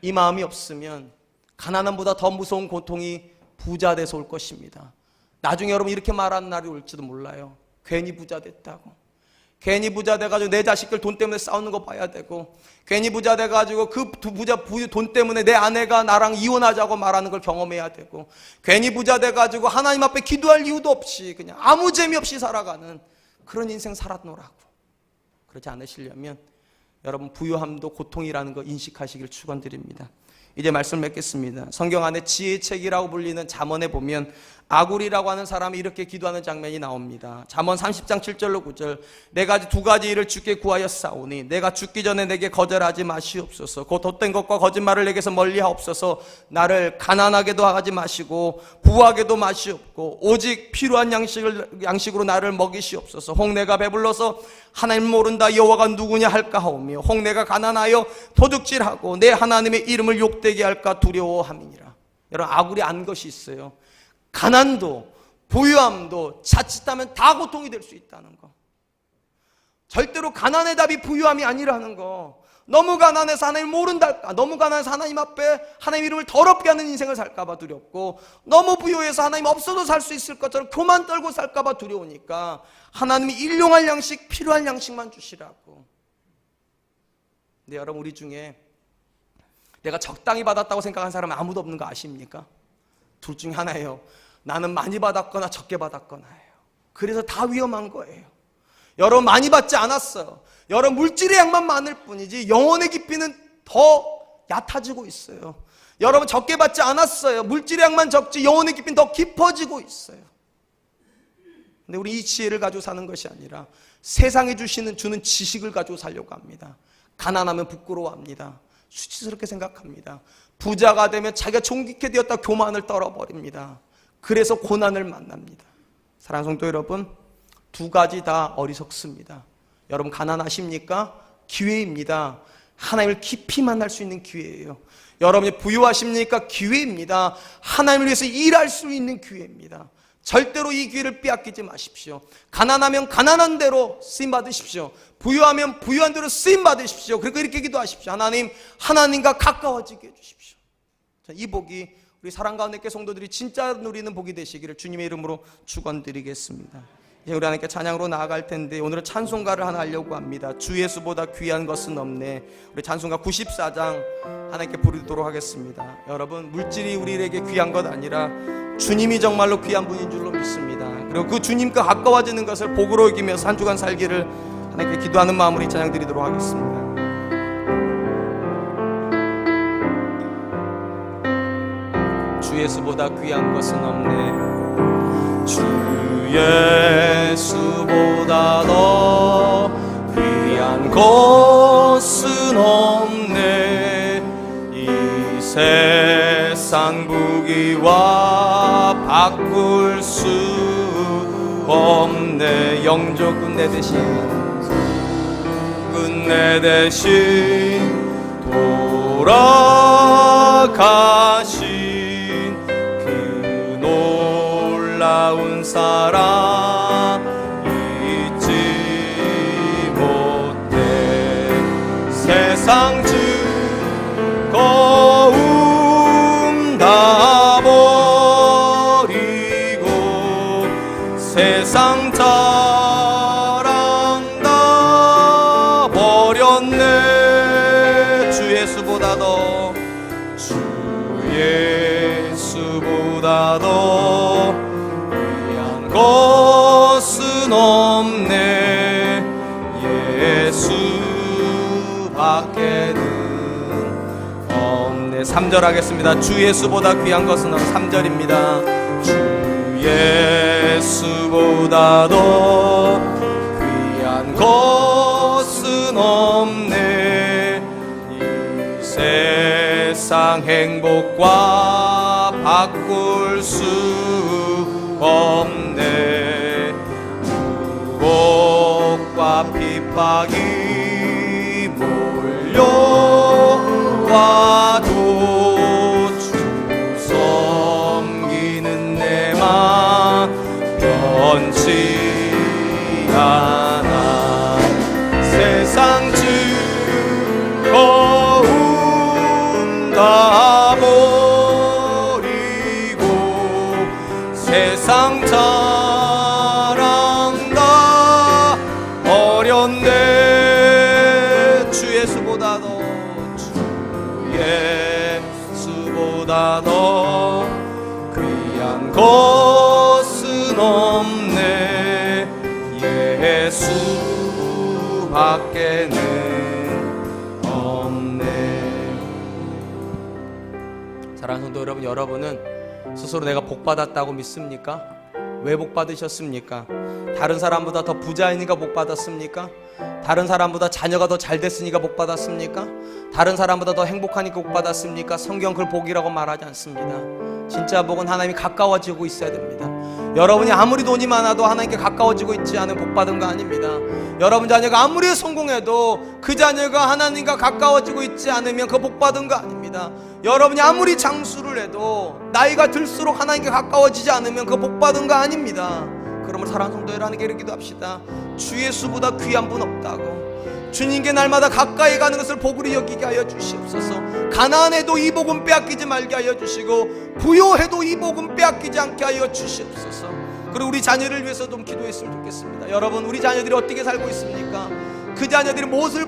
S2: 이 마음이 없으면 가난함보다 더 무서운 고통이 부자 돼서 올 것입니다. 나중에 여러분 이렇게 말하는 날이 올지도 몰라요. 괜히 부자 됐다고. 괜히 부자 돼가지고 내 자식들 돈 때문에 싸우는 거 봐야 되고, 괜히 부자 돼가지고 그 돈 때문에 내 아내가 나랑 이혼하자고 말하는 걸 경험해야 되고, 괜히 부자 돼가지고 하나님 앞에 기도할 이유도 없이 그냥 아무 재미없이 살아가는 그런 인생 살았노라고. 그렇지 않으시려면 여러분 부유함도 고통이라는 거 인식하시길 축원드립니다. 이제 말씀 맺겠습니다. 성경 안에 지혜의 책이라고 불리는 잠언에 보면 아굴이라고 하는 사람이 이렇게 기도하는 장면이 나옵니다. 잠언 30장 7절로 9절. 내가 두 가지 일을 주께 구하였사오니 내가 죽기 전에 내게 거절하지 마시옵소서. 곧 헛된 것과 거짓말을 내게서 멀리하옵소서. 나를 가난하게도 하지 마시고 부하게도 마시옵고 오직 필요한 양식으로 나를 먹이시옵소서. 혹 내가 배불러서 하나님 모른다 여호와가 누구냐 할까 하오며 두려워하며 혹 내가 가난하여 도둑질하고 내 하나님의 이름을 욕되게 할까 두려워함이니라. 여러분, 아굴이 안 것이 있어요. 가난도 부유함도 자칫하면 다 고통이 될 수 있다는 거. 절대로 가난의 답이 부유함이 아니라는 거. 너무 가난해서 하나님 모른달까, 너무 가난해서 하나님 앞에 하나님 이름을 더럽게 하는 인생을 살까봐 두렵고, 너무 부유해서 하나님 없어도 살 수 있을 것처럼 교만 떨고 살까봐 두려우니까 하나님이 일용할 양식, 필요한 양식만 주시라고. 근데 여러분, 우리 중에 내가 적당히 받았다고 생각하는 사람은 아무도 없는 거 아십니까? 둘 중에 하나예요. 나는 많이 받았거나 적게 받았거나예요. 그래서 다 위험한 거예요. 여러분, 많이 받지 않았어요. 여러분, 물질의 양만 많을 뿐이지 영혼의 깊이는 더 얕아지고 있어요. 여러분, 적게 받지 않았어요. 물질의 양만 적지 영혼의 깊이는 더 깊어지고 있어요. 근데 우리 이 지혜를 가지고 사는 것이 아니라 세상에 주는 지식을 가지고 살려고 합니다. 가난하면 부끄러워합니다. 수치스럽게 생각합니다. 부자가 되면 자기가 존귀케 되었다 교만을 떨어버립니다. 그래서 고난을 만납니다. 사랑하는 성도 여러분, 두 가지 다 어리석습니다. 여러분, 가난하십니까? 기회입니다. 하나님을 깊이 만날 수 있는 기회예요. 여러분이 부유하십니까? 기회입니다. 하나님을 위해서 일할 수 있는 기회입니다. 절대로 이 기회를 빼앗기지 마십시오. 가난하면 가난한 대로 쓰임 받으십시오. 부유하면 부유한 대로 쓰임 받으십시오. 그리고 이렇게 기도하십시오. 하나님, 하나님과 가까워지게 해주십시오. 자, 이 복이 우리 사랑과 은혜의 성도들이 진짜 누리는 복이 되시기를 주님의 이름으로 축원드리겠습니다. 이제 우리 하나님께 찬양으로 나아갈 텐데, 오늘은 찬송가를 하나 하려고 합니다. 주 예수보다 귀한 것은 없네. 우리 찬송가 94장 하나님께 부르도록 하겠습니다. 여러분, 물질이 우리에게 귀한 것 아니라 주님이 정말로 귀한 분인 줄로 믿습니다. 그리고 그 주님과 가까워지는 것을 복으로 여기면서 한 주간 살기를 하나님께 기도하는 마음으로 이 찬양 드리도록 하겠습니다. 주 예수보다 귀한 것은 없네. 주 예수보다 더 귀한 것은 없네. 이 세상 부귀와 바꿀 수 없네. 영조 끝내 대신 돌아가신 그 놀라운 사랑 잊지 못해. 세상 즐거움 다 버리고 세상 자랑 다 버렸네. 주 예수보다 더, 주 예수보다 더 귀한 것은 없네. 예수밖에는 없네. 3절 하겠습니다. 주 예수보다 귀한 것은 없네. 3절입니다. 주 예수보다 더 귀한 것은 없네. 이 세상 행복과 바꿀 수 없네. 유혹과 핍박이 몰려와도 주 섬기는 내 맘 변치 않아. 세상 즐거움 다 버리고 세상 자랑 다 버렸네. 주 예수보다 더, 주 예수보다 더 귀한 것은 없네. 예수밖에는 없네. 사랑하는 성도 여러분, 여러분은 스스로 내가 복 받았다고 믿습니까? 왜 복 받으셨습니까? 다른 사람보다 더 부자이니까 복 받았습니까? 다른 사람보다 자녀가 더 잘 됐으니까 복 받았습니까? 다른 사람보다 더 행복하니까 복 받았습니까? 성경 그걸 복이라고 말하지 않습니다. 진짜 복은 하나님이 가까워지고 있어야 됩니다. 여러분이 아무리 돈이 많아도 하나님께 가까워지고 있지 않은 복 받은 거 아닙니다. 여러분 자녀가 아무리 성공해도 그 자녀가 하나님과 가까워지고 있지 않으면 그 복 받은 거 아닙니다. 여러분이 아무리 장수를 해도 나이가 들수록 하나님께 가까워지지 않으면 그 복 받은 거 아닙니다. 그러므로 사랑하는 성도 여러분, 하나님께 기도합시다. 주 예수보다 귀한 분 없다고, 주님께 날마다 가까이 가는 것을 복으로 여기게 하여 주시옵소서. 가난해도 이 복음 빼앗기지 말게 하여 주시고, 부요해도 이 복음 빼앗기지 않게 하여 주시옵소서. 그리고 우리 자녀를 위해서 좀 기도했으면 좋겠습니다. 여러분, 우리 자녀들이 어떻게 살고 있습니까? 그 자녀들이 무엇을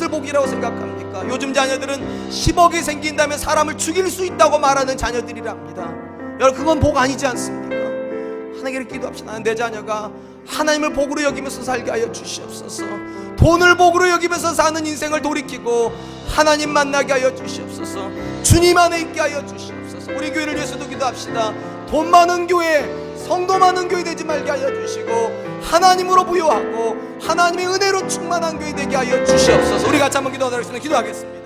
S2: 복이라고 생각합니까? 요즘 자녀들은 10억이 생긴다면 사람을 죽일 수 있다고 말하는 자녀들이랍니다. 여러분, 그건 복 아니지 않습니까? 하나님께 기도합시다. 내 자녀가 하나님을 복으로 여기면서 살게 하여 주시옵소서. 돈을 복으로 여기면서 사는 인생을 돌이키고 하나님 만나게 하여 주시옵소서. 주님 안에 있게 하여 주시옵소서. 우리 교회를 위해서도 기도합시다. 돈 많은 교회, 성도 많은 교회 되지 말게 하여 주시고, 하나님으로 부요하고 하나님의 은혜로 충만한 교회 되게 하여 주시옵소서. 우리 같이 한번 기도하겠습니다.